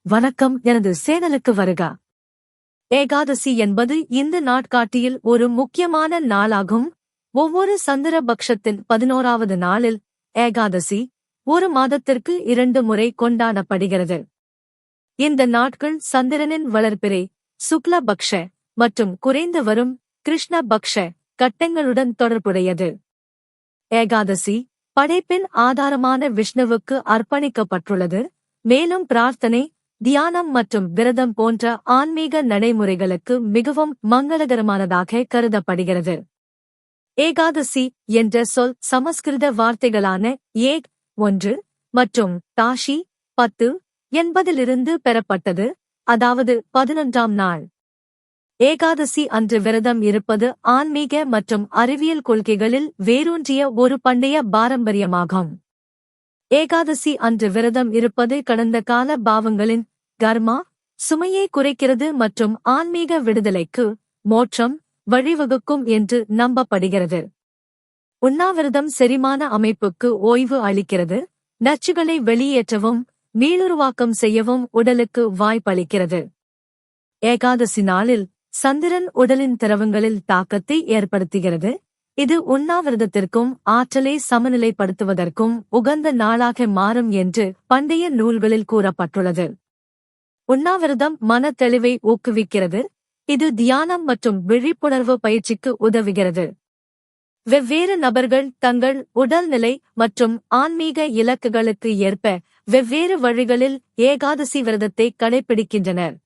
வணக்கம், எனது சேனலுக்கு வருக. ஏகாதசி என்பது இந்து நாட்காட்டியில் ஒரு முக்கியமான நாளாகும். ஒவ்வொரு சந்திரபக்ஷத்தின் 11வது நாளில் ஏகாதசி ஒரு மாதத்திற்கு 2 முறை கொண்டாடப்படுகிறது. இந்த நாட்கள் சந்திரனின் வளர்பிறை சுக்லபக்ஷ மற்றும் குறைந்து வரும் கிருஷ்ணபக்ஷ கட்டங்களுடன் தொடர்புடையது. ஏகாதசி படைப்பின் ஆதாரமான விஷ்ணுவுக்கு அர்ப்பணிக்கப்பட்டுள்ளது. மேலும் பிரார்த்தனை, தியானம் மற்றும் விரதம் போன்ற ஆன்மீக நடைமுறைகளுக்கு மிகவும் மங்களகரமானதாக கருதப்படுகிறது. ஏகாதசி என்ற சொல் சமஸ்கிருத வார்த்தைகளான ஏக் 1 மற்றும் தாஷி 10 என்பதிலிருந்து பெறப்பட்டது, அதாவது 11ஆம் நாள். ஏகாதசி அன்று விரதம் இருப்பது ஆன்மீக மற்றும் அறிவியல் கொள்கைகளில் வேரூன்றிய ஒரு பண்டைய பாரம்பரியமாகும். ஏகாதசி அன்று விரதம் இருப்பது கடந்த கால பாவங்களின் கர்மா சுமையை குறைக்கிறது மற்றும் ஆன்மீக விடுதலைக்கு மோட்சம் வழிவகுக்கும் என்று நம்பப்படுகிறது. உண்ணாவிரதம் செரிமான அமைப்புக்கு ஓய்வு அளிக்கிறது, நச்சுகளை வெளியேற்றவும் மீளுருவாக்கம் செய்யவும் உடலுக்கு வாய்ப்பளிக்கிறது. ஏகாதசி நாளில் சந்திரன் உடலின் திரவங்களில் தாக்கத்தை ஏற்படுத்துகிறது. இது உண்ணாவிரதத்திற்கும் ஆற்றலை சமநிலைப்படுத்துவதற்கும் உகந்த நாளாக மாறும் என்று பண்டைய நூல்களில் கூறப்பட்டுள்ளது. உண்ணாவிரதம் மன தெளிவை ஊக்குவிக்கிறது. இது தியானம் மற்றும் விழிப்புணர்வு பயிற்சிக்கு உதவுகிறது. வெவ்வேறு நபர்கள் தங்கள் உடல்நிலை மற்றும் ஆன்மீக இலக்குகளுக்கு ஏற்ப வெவ்வேறு வழிகளில் ஏகாதசி விரதத்தை கடைபிடிக்கின்றனர்.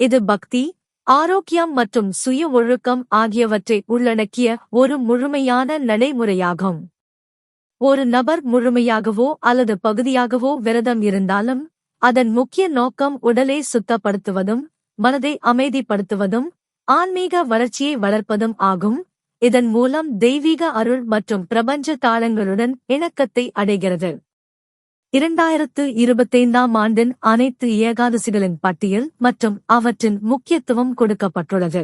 இது பக்தி, ஆரோக்கியம் மற்றும் சுய ஒழுக்கம் ஆகியவற்றை உள்ளடக்கிய ஒரு முழுமையான நடைமுறையாகும். ஒரு நபர் முழுமையாகவோ அல்லது பகுதியாகவோ விரதம் இருந்தாலும் அதன் முக்கிய நோக்கம் உடலை சுத்தப்படுத்துவதும் மனதை அமைதிப்படுத்துவதும் ஆன்மீக வளர்ச்சியை வளர்ப்பதும் ஆகும். இதன் மூலம் தெய்வீக அருள் மற்றும் பிரபஞ்ச தாளங்களுடன் இணக்கத்தை அடைகிறது. 2025ஆம் ஆண்டின் அனைத்து ஏகாதசிகளின் பட்டியல் மற்றும் அவற்றின் முக்கியத்துவம் கொடுக்கப்பட்டுள்ளது.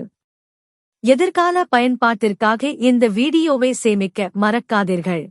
எதிர்கால பயன்பாட்டிற்காக இந்த வீடியோவை சேமிக்க மறக்காதீர்கள்.